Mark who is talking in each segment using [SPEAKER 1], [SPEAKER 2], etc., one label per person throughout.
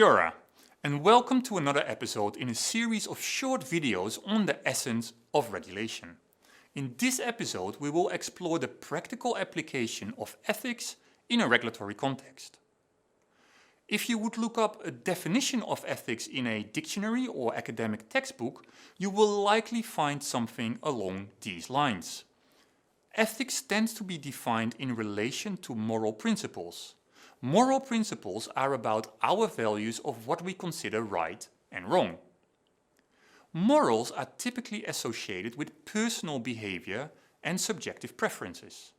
[SPEAKER 1] Kia ora, and welcome to another episode in a series of short videos on the essence of regulation. In this episode we will explore the practical application of ethics in a regulatory context. If you would look up a definition of ethics in a dictionary or academic textbook, you will likely find something along these lines. Ethics tends to be defined in relation to moral principles. Moral principles are about our values of what we consider right and wrong. Morals are typically associated with personal behavior and subjective preferences.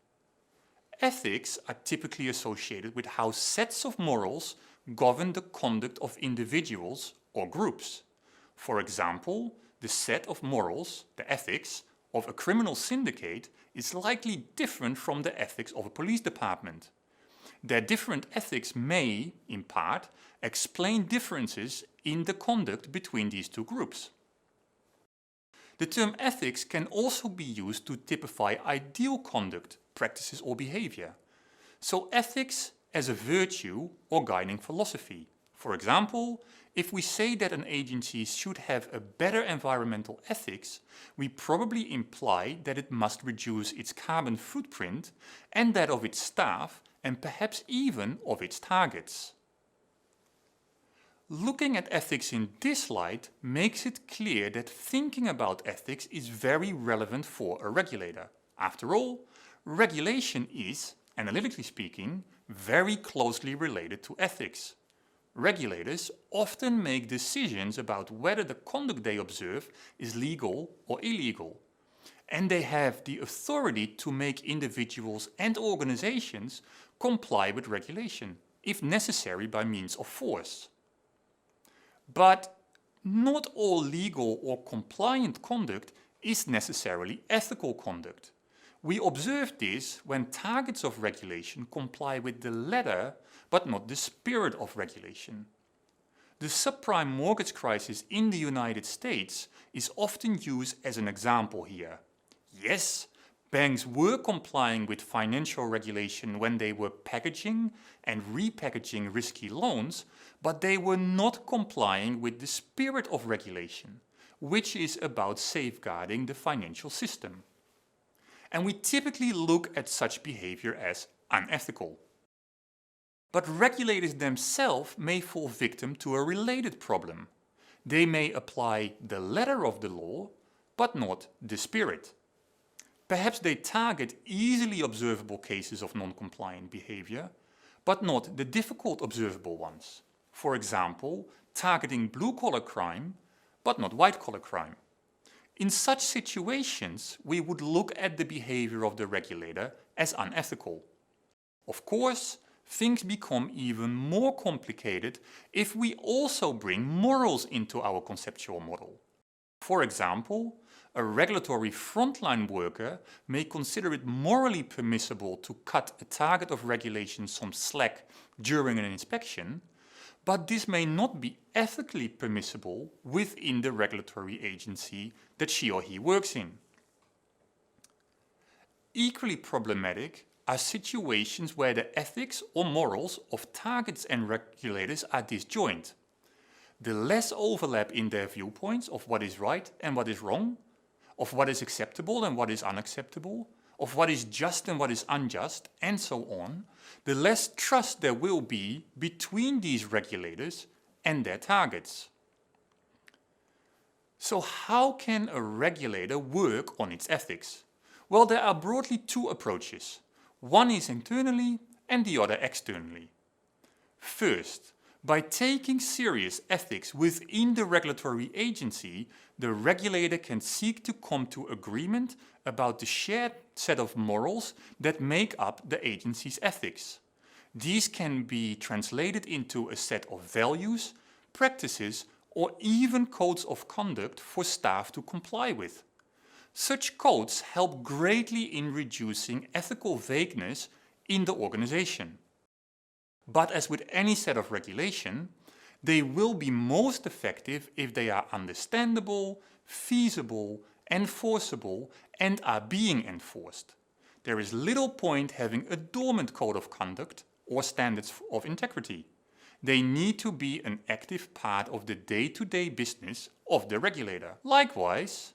[SPEAKER 1] Ethics are typically associated with how sets of morals govern the conduct of individuals or groups. For example, the set of morals, the ethics, of a criminal syndicate is likely different from the ethics of a police department. Their different ethics may, in part, explain differences in the conduct between these two groups. The term ethics can also be used to typify ideal conduct, practices or behavior. So ethics as a virtue or guiding philosophy. For example, if we say that an agency should have a better environmental ethics, we probably imply that it must reduce its carbon footprint and that of its staff and perhaps even of its targets. Looking at ethics in this light makes it clear that thinking about ethics is very relevant for a regulator. After all, regulation is, analytically speaking, very closely related to ethics. Regulators often make decisions about whether the conduct they observe is legal or illegal. And they have the authority to make individuals and organizations comply with regulation, if necessary by means of force. But not all legal or compliant conduct is necessarily ethical conduct. We observe this when targets of regulation comply with the letter but not the spirit of regulation. The subprime mortgage crisis in the United States is often used as an example here. Yes, banks were complying with financial regulation when they were packaging and repackaging risky loans, but they were not complying with the spirit of regulation, which is about safeguarding the financial system. And we typically look at such behavior as unethical. But regulators themselves may fall victim to a related problem. They may apply the letter of the law, but not the spirit. Perhaps they target easily observable cases of non-compliant behavior, but not the difficult observable ones. For example, targeting blue-collar crime, but not white-collar crime. In such situations, we would look at the behavior of the regulator as unethical. Of course, things become even more complicated if we also bring morals into our conceptual model. For example, a regulatory frontline worker may consider it morally permissible to cut a target of regulation some slack during an inspection, but this may not be ethically permissible within the regulatory agency that she or he works in. Equally problematic are situations where the ethics or morals of targets and regulators are disjoint. The less overlap in their viewpoints of what is right and what is wrong, of what is acceptable and what is unacceptable, of what is just and what is unjust, and so on, the less trust there will be between these regulators and their targets. So how can a regulator work on its ethics? Well, there are broadly two approaches. One is internally and the other externally. First, by taking serious ethics within the regulatory agency, the regulator can seek to come to agreement about the shared set of morals that make up the agency's ethics. These can be translated into a set of values, practices, or even codes of conduct for staff to comply with. Such codes help greatly in reducing ethical vagueness in the organization. But as with any set of regulation, they will be most effective if they are understandable, feasible, enforceable, and are being enforced. There is little point having a dormant code of conduct or standards of integrity. They need to be an active part of the day-to-day business of the regulator. Likewise,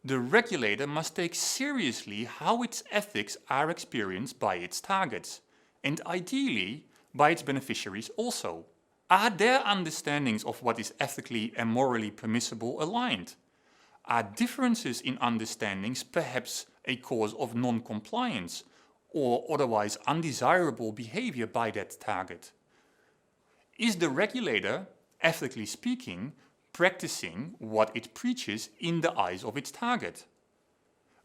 [SPEAKER 1] the regulator must take seriously how its ethics are experienced by its targets, and ideally by its beneficiaries also. Are their understandings of what is ethically and morally permissible aligned? Are differences in understandings perhaps a cause of non-compliance or otherwise undesirable behavior by that target? Is the regulator, ethically speaking, practicing what it preaches in the eyes of its target?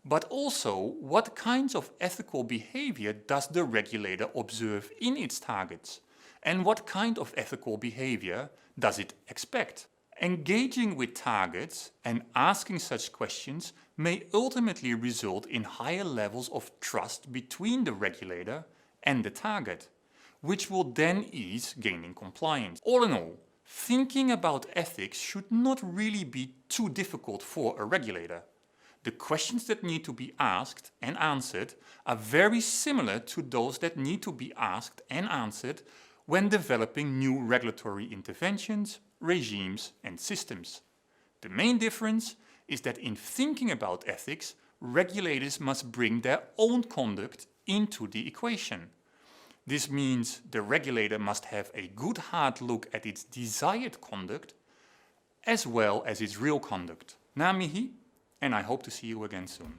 [SPEAKER 1] But also, what kinds of ethical behavior does the regulator observe in its targets? And what kind of ethical behavior does it expect? Engaging with targets and asking such questions may ultimately result in higher levels of trust between the regulator and the target, which will then ease gaining compliance. All in all, thinking about ethics should not really be too difficult for a regulator. The questions that need to be asked and answered are very similar to those that need to be asked and answered when developing new regulatory interventions, regimes and systems. The main difference is that in thinking about ethics, regulators must bring their own conduct into the equation. This means the regulator must have a good hard look at its desired conduct as well as its real conduct. Namihi, and I hope to see you again soon.